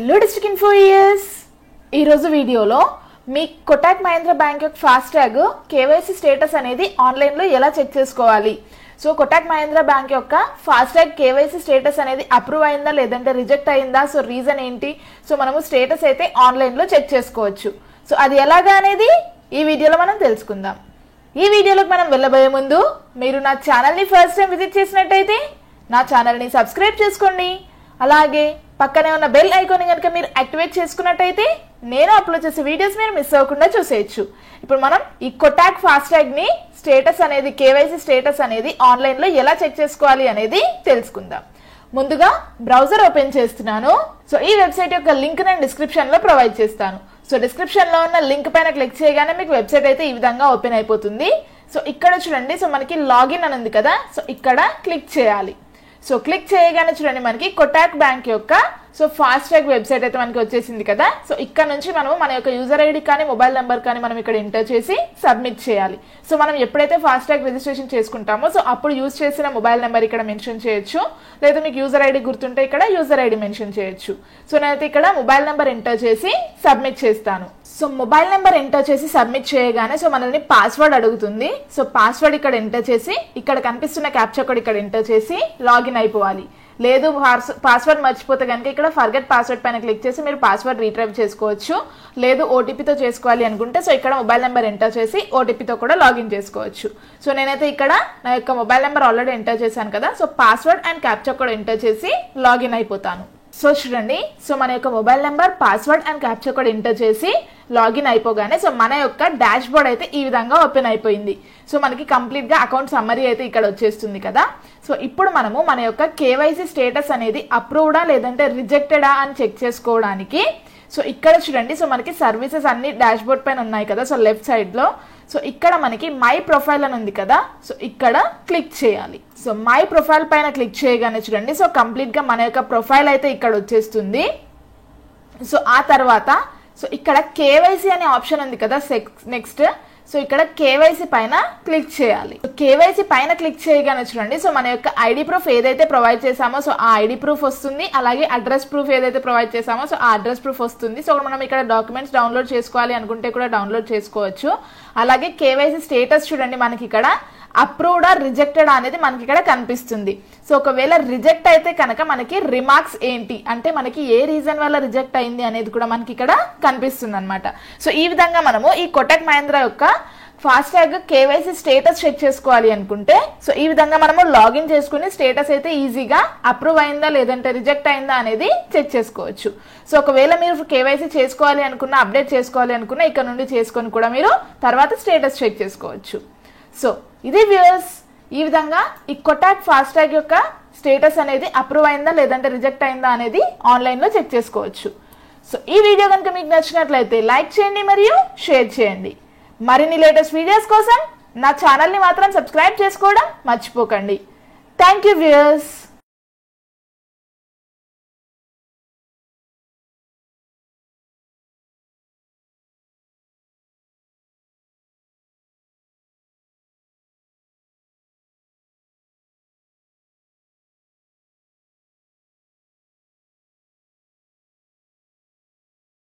Hello district ఇన్ఫోయర్స్ ఈ రోజు వీడియోలో మీ కోటక్ మహీంద్రా బ్యాంక్ యొక్క ఫాస్టాగ్ కేవైసీ స్టేటస్ అనేది ఆన్లైన్ లో ఎలా చెక్ చేసుకోవాలి. సో కోటక్ మహీంద్రా బ్యాంక్ యొక్క ఫాస్టాగ్ కేవైసీ స్టేటస్ అనేది అప్రూవ్ అయిందా లేదంటే రిజెక్ట్ అయిందా, సో రీజన్ ఏంటి, సో మనము స్టేటస్ అయితే ఆన్లైన్ లో చెక్ చేసుకోవచ్చు. సో అది ఎలాగా అనేది ఈ వీడియోలో మనం తెలుసుకుందాం. ఈ వీడియోలోకి మనం వెళ్ళబోయే ముందు మీరు నా ఛానల్ని ఫస్ట్ టైం విజిట్ చేసినట్టయితే నా ఛానల్ని సబ్స్క్రైబ్ చేసుకోండి. అలాగే పక్కనే ఉన్న బెల్ ఐకాన్ కనుక మీరు యాక్టివేట్ చేసుకున్నట్టయితే నేను అప్లోడ్ చేసే వీడియోస్ మీరు మిస్ అవ్వకుండా చూసేయచ్చు. ఇప్పుడు మనం ఈ కోటక్ ఫాస్టాగ్ ని స్టేటస్ అనేది కేవైసీ స్టేటస్ అనేది ఆన్లైన్ లో ఎలా చెక్ చేసుకోవాలి అనేది తెలుసుకుందాం. ముందుగా బ్రౌజర్ ఓపెన్ చేస్తున్నాను. సో ఈ వెబ్సైట్ యొక్క లింక్ నేను డిస్క్రిప్షన్ లో ప్రొవైడ్ చేస్తాను. సో డిస్క్రిప్షన్ లో ఉన్న లింక్ పైన క్లిక్ చేయగానే మీకు వెబ్సైట్ అయితే ఈ విధంగా ఓపెన్ అయిపోతుంది. సో ఇక్కడ చూడండి, సో మనకి లాగిన్ అని ఉంది కదా, సో ఇక్కడ క్లిక్ చేయాలి. సో క్లిక్ చేయగానే చూడండి మనకి కోటక్ బ్యాంక్ యొక్క సో ఫాస్టాగ్ వెబ్సైట్ అయితే మనకి వచ్చేసింది కదా. సో ఇక్కడ నుంచి మనం మన యొక్క యూజర్ ఐడి కానీ మొబైల్ నెంబర్ కానీ మనం ఇక్కడ ఎంటర్ చేసి సబ్మిట్ చేయాలి. సో మనం ఎప్పుడైతే ఫాస్టాగ్ రిజిస్ట్రేషన్ చేసుకుంటామో సో అప్పుడు యూజ్ చేసిన మొబైల్ నెంబర్ ఇక్కడ మెన్షన్ చేయొచ్చు, లేదా మీకు యూజర్ ఐడి గుర్తుంటే ఇక్కడ యూజర్ ఐడి మెన్షన్ చేయొచ్చు. సో నేనైతే ఇక్కడ మొబైల్ నెంబర్ ఎంటర్ చేసి సబ్మిట్ చేస్తాను. సో మొబైల్ నెంబర్ ఎంటర్ చేసి సబ్మిట్ చేయగానే సో మనల్ని పాస్వర్డ్ అడుగుతుంది. సో పాస్వర్డ్ ఇక్కడ ఎంటర్ చేసి ఇక్కడ కనిపిస్తున్న క్యాప్చా కోడ్ ఇక్కడ ఎంటర్ చేసి లాగిన్ అయిపోవాలి. లేదు పాస్వర్డ్ మర్చిపోతే కనుక ఇక్కడ ఫర్గెట్ పాస్వర్డ్ పైన క్లిక్ చేసి మీరు పాస్వర్డ్ రీట్రైవ్ చేసుకోవచ్చు. లేదు ఓటీపీతో చేసుకోవాలి అనుకుంటే సో ఇక్కడ మొబైల్ నెంబర్ ఎంటర్ చేసి ఓటీపీతో కూడా లాగిన్ చేసుకోవచ్చు. సో నేనైతే ఇక్కడ నా యొక్క మొబైల్ నెంబర్ ఆల్రెడీ ఎంటర్ చేశాను కదా, so password and captcha code enter చేసి లాగిన్ అయిపోతాను. సో చూడండి, సో మన యొక్క mobile number, password and captcha code enter చేసి లాగిన్ అయిపోగానే సో మన యొక్క డాష్ బోర్డ్ అయితే ఈ విధంగా ఓపెన్ అయిపోయింది. సో మనకి కంప్లీట్ గా అకౌంట్ సమ్మరీ అయితే ఇక్కడ వచ్చేస్తుంది కదా. సో ఇప్పుడు మనము మన యొక్క కేవైసీ స్టేటస్ అనేది అప్రూవ్డా లేదంటే రిజెక్టెడా అని చెక్ చేసుకోవడానికి సో ఇక్కడ చూడండి, సో మనకి సర్వీసెస్ అన్ని డాష్ బోర్డ్ పైన ఉన్నాయి కదా. సో లెఫ్ట్ సైడ్ లో సో ఇక్కడ మనకి మై ప్రొఫైల్ అని ఉంది కదా, సో ఇక్కడ క్లిక్ చేయాలి. సో మై ప్రొఫైల్ పైన క్లిక్ చేయగానే చూడండి, సో కంప్లీట్ గా మన యొక్క ప్రొఫైల్ అయితే ఇక్కడ వచ్చేస్తుంది. సో ఆ తర్వాత సో ఇక్కడ కేవైసీ అనే ఆప్షన్ ఉంది కదా, నెక్స్ట్ సో ఇక్కడ కేవైసీ పైన క్లిక్ చేయాలి. కేవైసీ పైన క్లిక్ చేయగానే చూడండి, సో మన యొక్క ఐడి ప్రూఫ్ ఏదైతే ప్రొవైడ్ చేసామో సో ఆ ఐడి ప్రూఫ్ వస్తుంది. అలాగే అడ్రస్ ప్రూఫ్ ఏదైతే ప్రొవైడ్ చేసామో సో ఆ అడ్రస్ ప్రూఫ్ వస్తుంది. సో మనం ఇక్కడ డాక్యుమెంట్స్ డౌన్లోడ్ చేసుకోవాలి అనుకుంటే కూడా డౌన్లోడ్ చేసుకోవచ్చు. అలాగే కేవైసీ స్టేటస్ చూడండి మనకి ఇక్కడ అప్రూవ్డా రిజెక్టెడ్ అనేది మనకి ఇక్కడ కనిపిస్తుంది. సో ఒకవేళ రిజెక్ట్ అయితే కనుక మనకి రిమార్క్స్ ఏంటి అంటే మనకి ఏ రీజన్ వల్ల రిజెక్ట్ అయింది అనేది కూడా మనకి ఇక్కడ కనిపిస్తుంది అనమాట. సో ఈ విధంగా మనము ఈ కోటక్ మహీంద్రా యొక్క ఫాస్టాగ్ కేవైసీ స్టేటస్ చెక్ చేసుకోవాలి అనుకుంటే సో ఈ విధంగా మనము లాగిన్ చేసుకుని స్టేటస్ అయితే ఈజీగా అప్రూవ్ అయిందా లేదంటే రిజెక్ట్ అయిందా అనేది చెక్ చేసుకోవచ్చు. సో ఒకవేళ మీరు కేవైసీ చేసుకోవాలి అనుకున్నా, అప్డేట్ చేసుకోవాలి అనుకున్నా ఇక్కడ నుండి చేసుకొని కూడా మీరు తర్వాత స్టేటస్ చెక్ చేసుకోవచ్చు. సో ఇది వ్యూయర్స్, ఈ విధంగా ఈ కోటక్ ఫాస్టాగ్ యొక్క స్టేటస్ అనేది అప్రూవ్ అయిందా లేదంటే రిజెక్ట్ అయిందా అనేది ఆన్లైన్ లో చెక్ చేసుకోవచ్చు. సో ఈ వీడియో కనుక మీకు నచ్చినట్లయితే లైక్ చేయండి మరియు షేర్ చేయండి. మరిన్ని లేటెస్ట్ వీడియోస్ కోసం నా ఛానల్ని మాత్రం సబ్స్క్రైబ్ చేసుకోవడం మర్చిపోకండి. Thank you viewers.